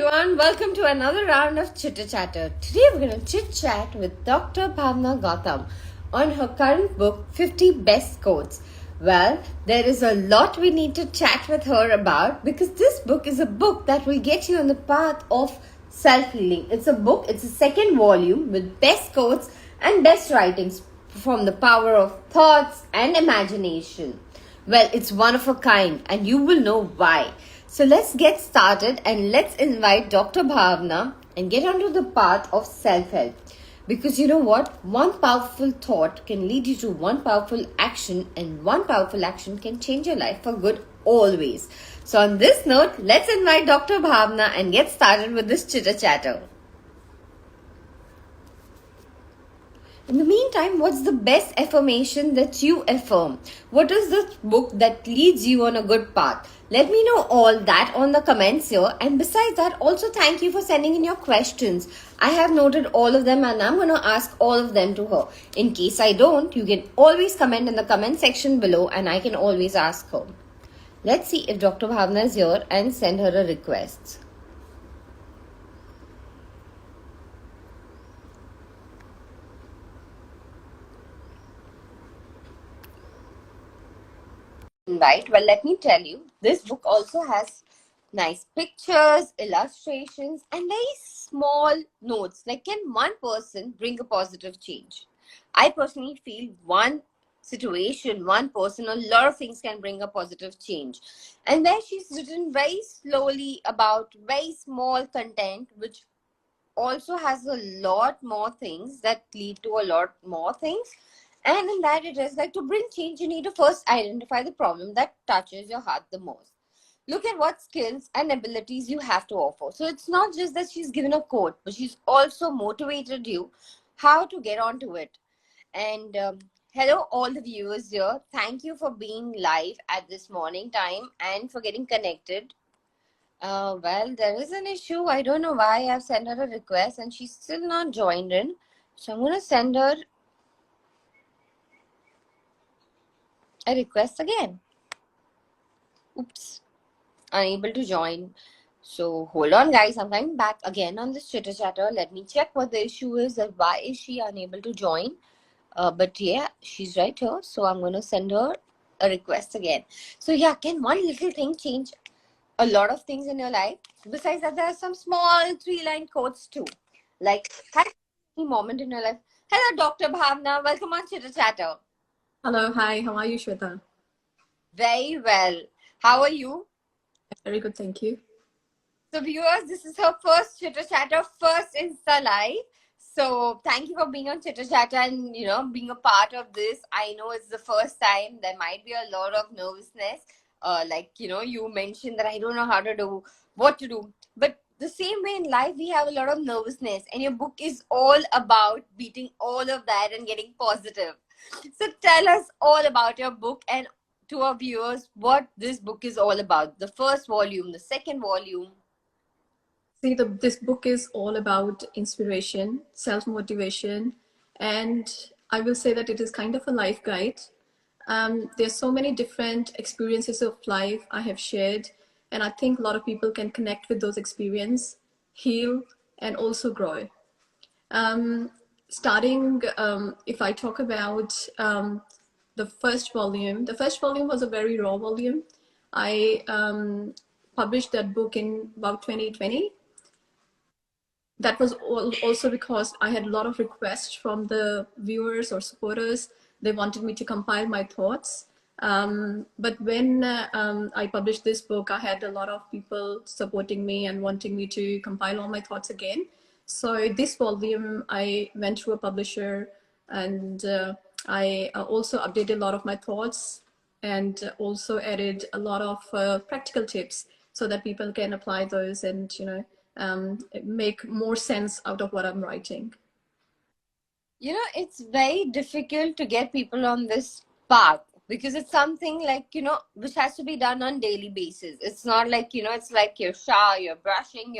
everyone, welcome to another round of Chitter Chatter. Today we're going to chit chat with Dr. BHAWNA GAUTAM on her current book 50 Best Quotes. Well, there is a lot we need to chat with her about because this book is a book that will get you on the path of self-healing. It's a second volume with best quotes and best writings from the power of thoughts and imagination. Well, it's one of a kind and you will know why. So let's get started and let's invite Dr. Bhavna and get onto the path of self-help. Because you know what? One powerful thought can lead you to one powerful action, and one powerful action can change your life for good always. So on this note, let's invite Dr. Bhavna and get started with this chitter chatter. In the meantime, what's the best affirmation that you affirm? What is the book that leads you on a good path? Let me know all that on the comments here. And besides that, also thank you for sending in your questions. I have noted all of them and I'm going to ask all of them to her. In case I don't, you can always comment in the comment section below and I can always ask her. Let's see if Dr. Bhavna is here and send her a request. Right. Well, let me tell you, this book also has nice pictures, illustrations, and very small notes. Like, can one person bring a positive change? I personally feel one situation, one person, a lot of things can bring a positive change. And there she's written very slowly about very small content, which also has a lot more things that lead to a lot more things. And in that, it is like to bring change, you need to first identify the problem that touches your heart the most. Look at what skills and abilities you have to offer. So it's not just that she's given a quote, but she's also motivated you how to get onto it. And hello, all the viewers here. Thank you for being live at this morning time and for getting connected. Well, there is an issue. I don't know why I've sent her a request and she's still not joined in. So I'm going to send her a request again. Oops, unable to join. So hold on, guys. I'm coming back again on this chitter chatter. Let me check what the issue is and why is she unable to join. But yeah, she's right here. So I'm going to send her a request again. So yeah, can one little thing change a lot of things in your life? Besides that, there are some small 3-line quotes too. Like, had any moment in your life. Hello, Dr. Bhavna. Welcome on Chitter Chatter. Hello, hi, how are you, Shweta? Very well. How are you? Very good, thank you. So viewers, this is her first Chitter Chatter, first Insta Live. So thank you for being on Chitter Chatter and, being a part of this. I know it's the first time. There might be a lot of nervousness. You mentioned that I don't know how to do, what to do. But the same way in life, we have a lot of nervousness. And your book is all about beating all of that and getting positive. So tell us all about your book and to our viewers what this book is all about. The first volume, the second volume. See, this book is all about inspiration, self-motivation, and I will say that it is kind of a life guide. There's so many different experiences of life I have shared, and I think a lot of people can connect with those experiences, heal, and also grow. If I talk about the first volume was a very raw volume. I published that book in about 2020. That was also because I had a lot of requests from the viewers or supporters. They wanted me to compile my thoughts. But when I published this book, I had a lot of people supporting me and wanting me to compile all my thoughts again. So this volume, I went through a publisher and I also updated a lot of my thoughts and also added a lot of practical tips so that people can apply those and, make more sense out of what I'm writing. It's very difficult to get people on this path because it's something like, which has to be done on daily basis. It's not like, it's like your shower, you're brushing,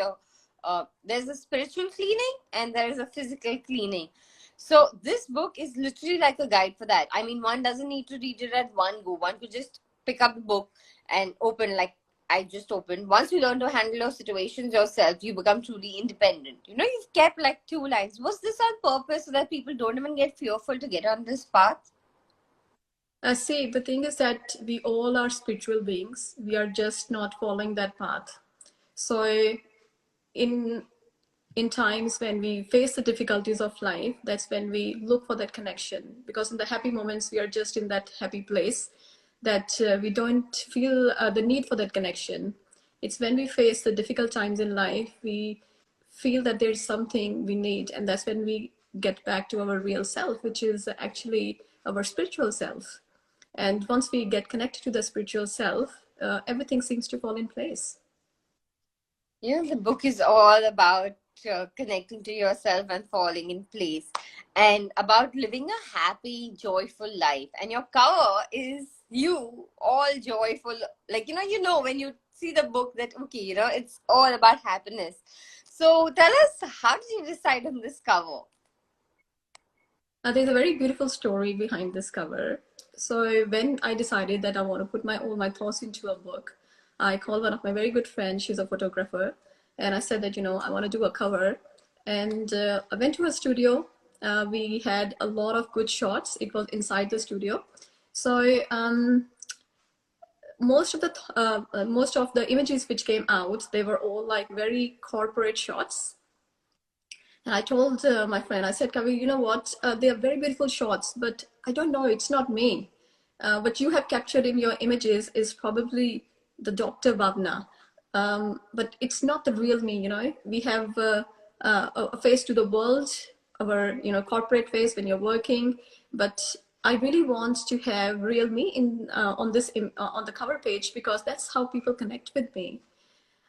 there's a spiritual cleaning and there is a physical cleaning. So this book is literally like a guide for that. I mean, one doesn't need to read it at one go. One could just pick up the book and open, like I just opened. Once you learn to handle your situations yourself, you become truly independent. You've kept like 2 lines. Was this on purpose so that people don't even get fearful to get on this path? See, the thing is that we all are spiritual beings. We are just not following that path. So, in in times when we face the difficulties of life, that's when we look for that connection. Because in the happy moments, we are just in that happy place that we don't feel the need for that connection. It's when we face the difficult times in life, we feel that there's something we need, and that's when we get back to our real self, which is actually our spiritual self. And once we get connected to the spiritual self, everything seems to fall in place. The book is all about connecting to yourself and falling in place, and about living a happy, joyful life. And your cover is you, all joyful. Like, when you see the book that, okay, it's all about happiness. So tell us, how did you decide on this cover? There's a very beautiful story behind this cover. So when I decided that I want to put all my thoughts into a book, I called one of my very good friends. She's a photographer, and I said that I want to do a cover. And I went to a studio. We had a lot of good shots. It was inside the studio, so most of the images which came out, they were all like very corporate shots. And I told my friend, I said, Kavi, you know what? They are very beautiful shots, but I don't know, it's not me. What you have captured in your images is probably the Dr. Bhavna, but it's not the real me. We have a face to the world, our corporate face when you're working, but I really want to have real me on the cover page, because that's how people connect with me.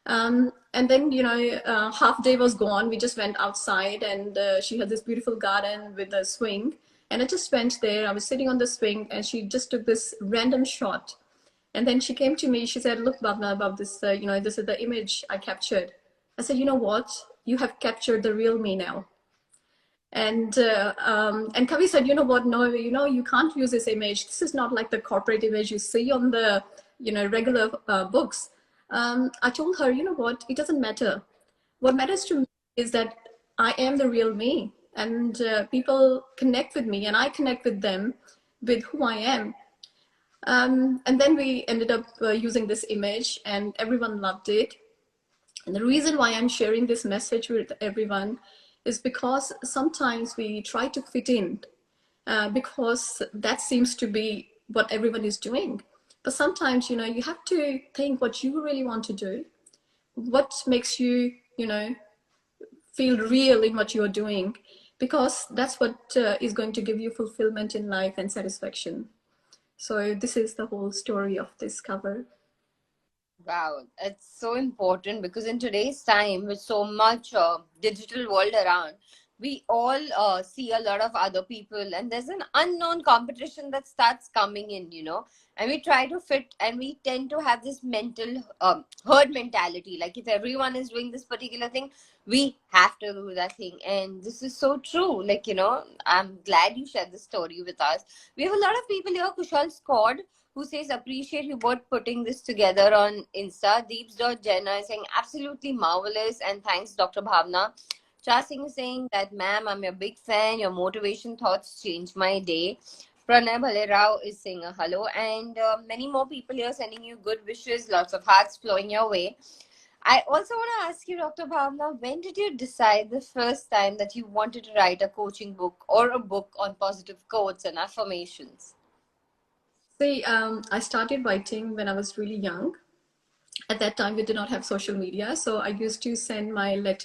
And then, half day was gone. We just went outside, and she had this beautiful garden with a swing. And I just went there. I was sitting on the swing, and she just took this random shot. And then she came to me. She said, "Look, Bhavna, about this, this is the image I captured." I said, "You know what? You have captured the real me now." And Kavi said, "You know what? No, you can't use this image. This is not like the corporate image you see on the regular books." I told her, "You know what? It doesn't matter. What matters to me is that I am the real me, and people connect with me, and I connect with them with who I am." And then we ended up using this image, and everyone loved it. And the reason why I'm sharing this message with everyone is because sometimes we try to fit in, because that seems to be what everyone is doing. But sometimes, you have to think what you really want to do, what makes you, feel real in what you're doing, because that's what is going to give you fulfillment in life and satisfaction. So this is the whole story of this cover. Wow, it's so important because in today's time, with so much digital world around, we all see a lot of other people, and there's an unknown competition that starts coming in, and we try to fit, and we tend to have this mental herd mentality. Like, if everyone is doing this particular thing, we have to do that thing, and this is so true. Like, I'm glad you shared this story with us. We have a lot of people here. Kushal scored, who says, "Appreciate you both putting this together on Insta." Deeps.Jenna is saying, "Absolutely marvelous, and thanks, Dr. Bhavna." Cha Singh is saying that, "Ma'am, I'm your big fan. Your motivation thoughts change my day." Pranay Bhalerao is saying a hello, and many more people here sending you good wishes, lots of hearts flowing your way. I also want to ask you, Dr. Bhavna, when did you decide the first time that you wanted to write a coaching book or a book on positive quotes and affirmations? See, I started writing when I was really young. At that time, we did not have social media, so I used to send my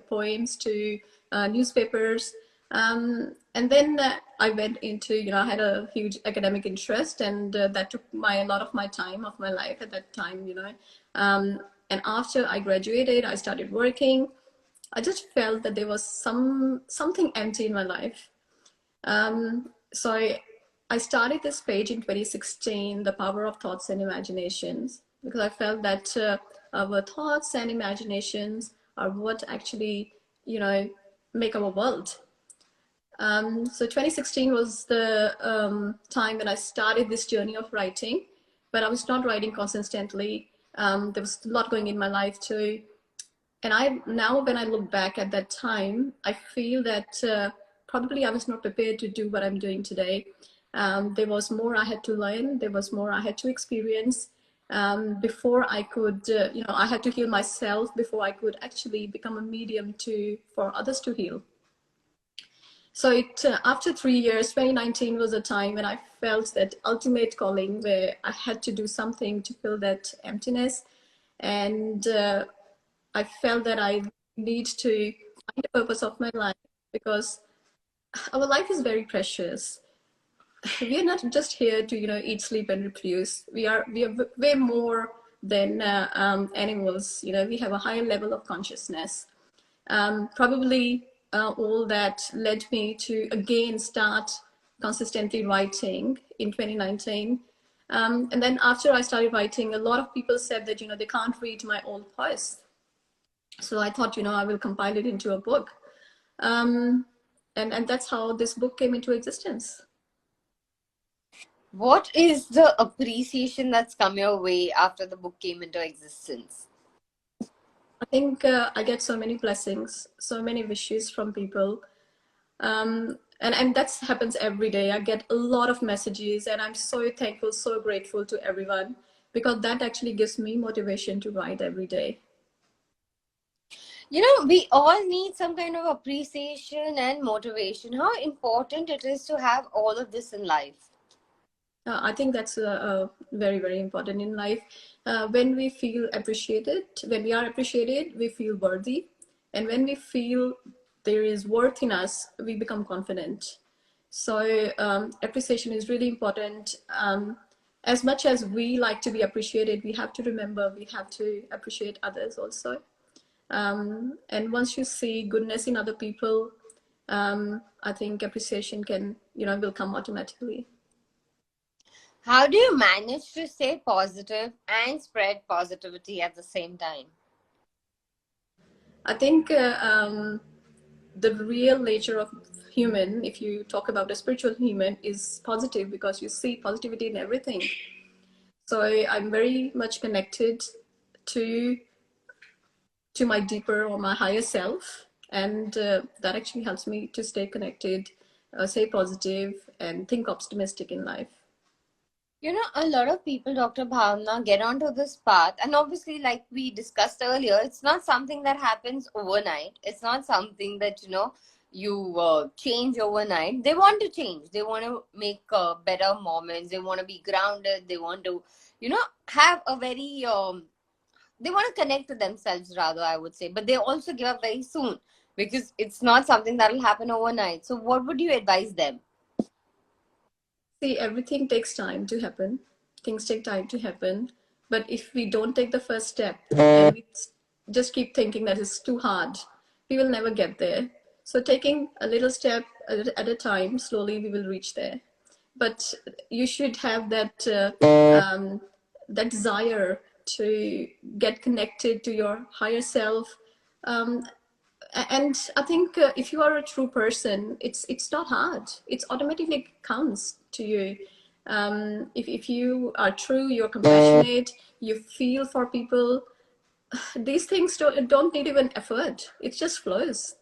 poems to newspapers. And then I went into, I had a huge academic interest, and that took a lot of my time of my life at that time. And after I graduated, I started working. I just felt that there was something empty in my life. So I started this page in 2016, The Power of Thoughts and Imaginations, because I felt that our thoughts and imaginations are what actually, make our world. So 2016 was the time when I started this journey of writing, but I was not writing consistently. There was a lot going in my life too. And now when I look back at that time, I feel that probably I was not prepared to do what I'm doing today. There was more I had to learn. There was more I had to experience before I could, I had to heal myself before I could actually become a medium for others to heal. So after 3 years, 2019 was a time when I felt that ultimate calling where I had to do something to fill that emptiness. And I felt that I need to find the purpose of my life, because our life is very precious. We are not just here to, eat, sleep, and reproduce. We are way more than animals. We have a higher level of consciousness. Probably all that led me to again start consistently writing in 2019. And then after I started writing, a lot of people said that, they can't read my old posts. So I thought, I will compile it into a book. And that's how this book came into existence. What is the appreciation that's come your way after the book came into existence? I think I get so many blessings, so many wishes from people. And that happens every day. I get a lot of messages, and I'm so thankful, so grateful to everyone, because that actually gives me motivation to write every day. We all need some kind of appreciation and motivation. How important it is to have all of this in life. I think that's very, very important in life. When we feel appreciated, when we are appreciated, we feel worthy. And when we feel there is worth in us, we become confident. So appreciation is really important. As much as we like to be appreciated, we have to remember we have to appreciate others also. And once you see goodness in other people, I think appreciation will come automatically. How do you manage to stay positive and spread positivity at the same time? I think the real nature of human, if you talk about a spiritual human, is positive, because you see positivity in everything. So I'm very much connected to my deeper or my higher self, and that actually helps me to stay connected, stay positive, and think optimistic in life. A lot of people, Dr. Bhavna, get onto this path. And obviously, like we discussed earlier, it's not something that happens overnight. It's not something that, you change overnight. They want to change. They want to make better moments. They want to be grounded. They want to, have a very, they want to connect to themselves, rather, I would say. But they also give up very soon, because it's not something that will happen overnight. So what would you advise them? See, everything takes time to happen. Things take time to happen. But if we don't take the first step and we just keep thinking that it's too hard, we will never get there. So taking a little step at a time, slowly we will reach there. But you should have that desire to get connected to your higher self. Um, and I think if you are a true person, it's not hard. It automatically comes to you. If you are true, you're compassionate, you feel for people, these things don't need even effort. It just flows.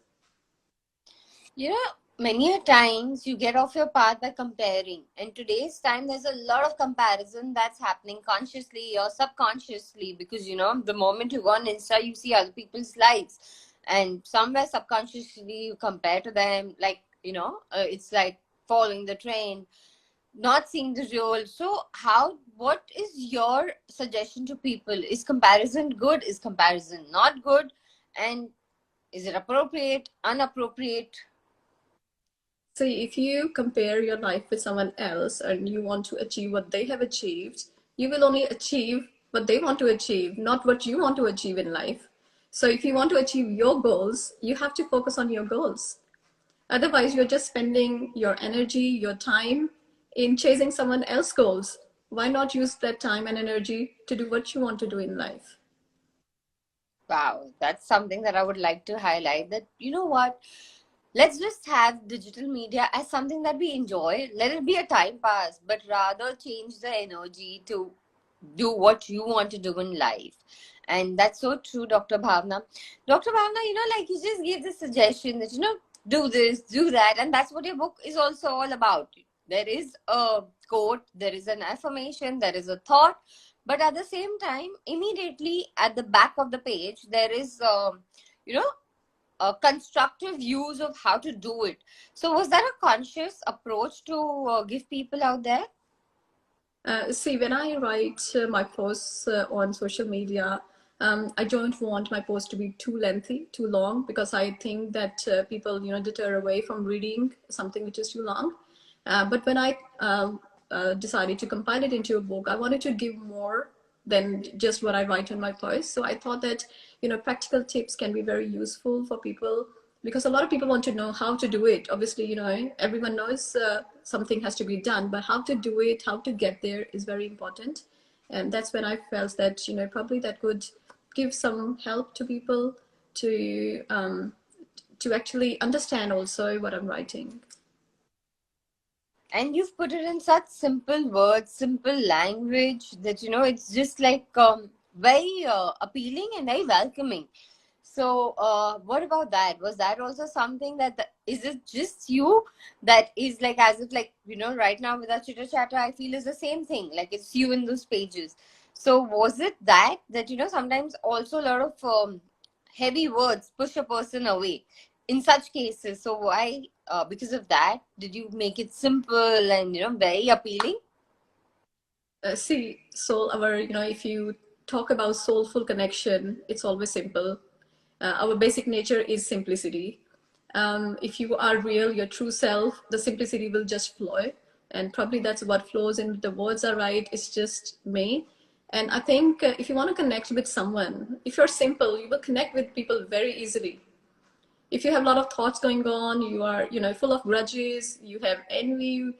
Many a times you get off your path by comparing. In today's time, there's a lot of comparison that's happening consciously or subconsciously, because the moment you go on Insta, you see other people's lives, and somewhere subconsciously you compare to them. Like it's like following the trend, not seeing the real. So, what is your suggestion to people? Is comparison good? Is comparison not good? And is it appropriate, inappropriate? See, if you compare your life with someone else and you want to achieve what they have achieved, you will only achieve what they want to achieve, not what you want to achieve in life. So if you want to achieve your goals, you have to focus on your goals. Otherwise, you're just spending your energy, your time in chasing someone else's goals. Why not use that time and energy to do what you want to do in life? Wow, that's something that I would like to highlight. That what? Let's just have digital media as something that we enjoy. Let it be a time pass, but rather change the energy to do what you want to do in life. And that's so true, Dr. Bhavna. Dr. Bhavna, like you just gave the suggestion that, do this, do that. And that's what your book is also all about. There is a quote, there is an affirmation, there is a thought. But at the same time, immediately at the back of the page, there is, you know, a constructive use of how to do it. So was that a conscious approach to give people out there? See, when I write my posts on social media, I don't want my post to be too lengthy, too long, because I think that people, deter away from reading something which is too long. But when I decided to compile it into a book, I wanted to give more than just what I write in my post. So I thought that, practical tips can be very useful for people, because a lot of people want to know how to do it. Obviously, everyone knows something has to be done, but how to do it, how to get there is very important. And that's when I felt that, probably that could give some help to people to actually understand also what I'm writing. And you've put it in such simple words, simple language that it's just like very appealing and very welcoming. So what about that? Was that also something is it just you that is like, as if like, right now with our chitter chatter, I feel is the same thing, like it's you in those pages. So was it that sometimes also a lot of heavy words push a person away in such cases? So why, because of that, did you make it simple and very appealing? See, soul, if you talk about soulful connection, it's always simple. Our basic nature is simplicity. If you are real, your true self, the simplicity will just flow. And probably that's what flows, and the words are right. It's just me. And I think if you want to connect with someone, if you're simple, you will connect with people very easily. If you have a lot of thoughts going on, you are, full of grudges, you have envy,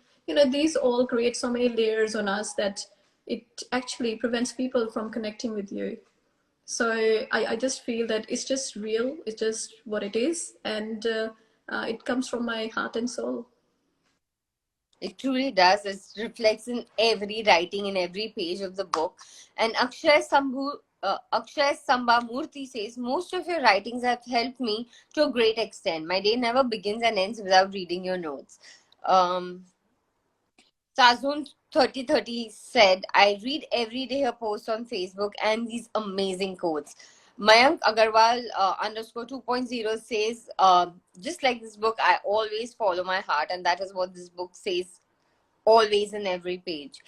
these all create so many layers on us that it actually prevents people from connecting with you. So I just feel that it's just real, it's just what it is, and it comes from my heart and soul. It truly does. It reflects in every writing, in every page of the book. And Akshay Sambamurthy says, most of your writings have helped me to a great extent. My day never begins and ends without reading your notes. Um, Sazun 3030 said, I read every day her posts on Facebook and these amazing quotes. Mayank Agarwal underscore 2.0 says, just like this book, I always follow my heart, and that is what this book says always in every page.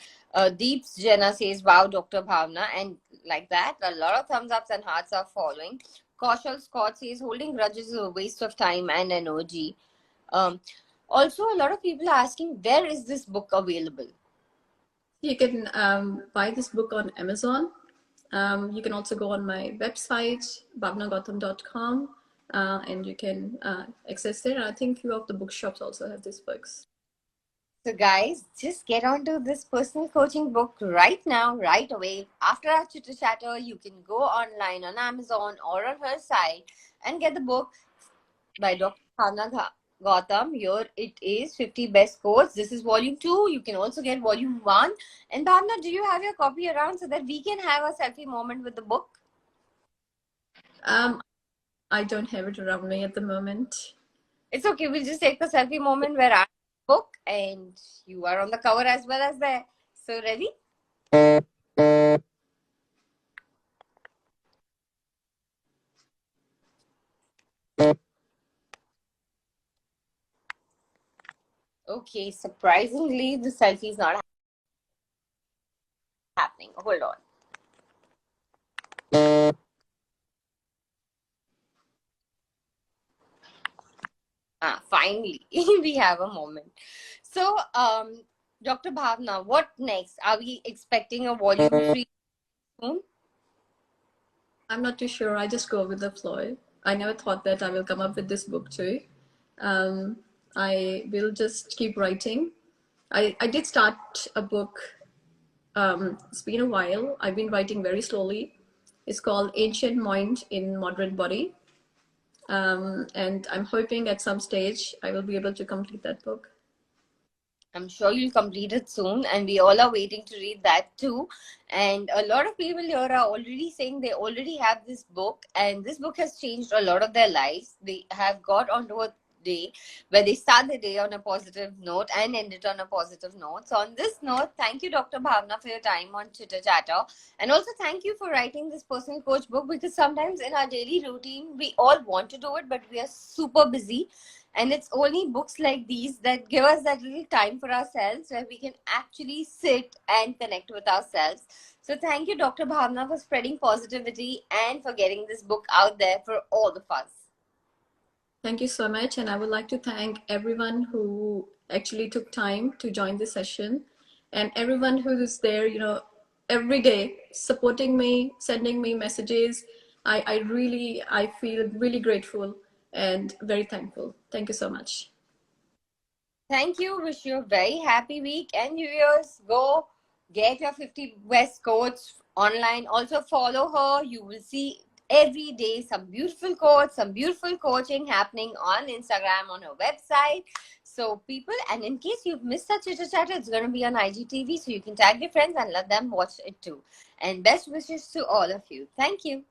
Deeps Jenna says, wow, Dr. Bhavna, and like that, a lot of thumbs ups and hearts are following. Kaushal Scott says, holding grudges is a waste of time and energy. Um, Also, a lot of people are asking, where is this book available? You can buy this book on Amazon. You can also go on my website, bhawnagautam.com, and you can access there. I think few of the bookshops also have these books. So, guys, just get onto this personal coaching book right now, right away. After our chitter chatter, you can go online on Amazon or on her site and get the book by Dr. Bhavna Gautam. Here it is, 50 best quotes. This is volume 2. You can also get volume 1. And Bhavna, do you have your copy around so that we can have a selfie moment with the book? I don't have it around me at the moment. It's okay. We'll just take a selfie moment where I'm book and you are on the cover as well as there. So ready? Okay, surprisingly, the selfie is not happening. Hold on. Finally, we have a moment. So, Dr. Bhavna, what next? Are we expecting a volume 3 soon? I'm not too sure. I just go with the flow. I never thought that I will come up with this book too. Um, I will just keep writing. I did start a book. It's been a while. I've been writing very slowly. It's called Ancient Mind in Modern Body. And I'm hoping at some stage I will be able to complete that book. I'm sure you'll complete it soon, and we all are waiting to read that too. And a lot of people here are already saying they already have this book, and this book has changed a lot of their lives. They have got onto a day where they start the day on a positive note and end it on a positive note. So, on this note, thank you, Dr. Bhavna, for your time on Chitter Chatter. And also, thank you for writing this personal coach book, because sometimes in our daily routine, we all want to do it, but we are super busy, and it's only books like these that give us that little time for ourselves where we can actually sit and connect with ourselves. So thank you, Dr. Bhavna, for spreading positivity and for getting this book out there for all of us. Thank you so much. And I would like to thank everyone who actually took time to join the session, and everyone who is there, every day supporting me, sending me messages. I feel really grateful and very thankful. Thank you so much. Thank you. Wish you a very happy week and New Year's. Go get your 50 West quotes online. Also follow her. You will see every day some beautiful quotes, some beautiful coaching happening on Instagram, on her website. So people, and in case you've missed her Chitter Chatter, it's going to be on IGTV, so you can tag your friends and let them watch it too. And best wishes to all of you. Thank you.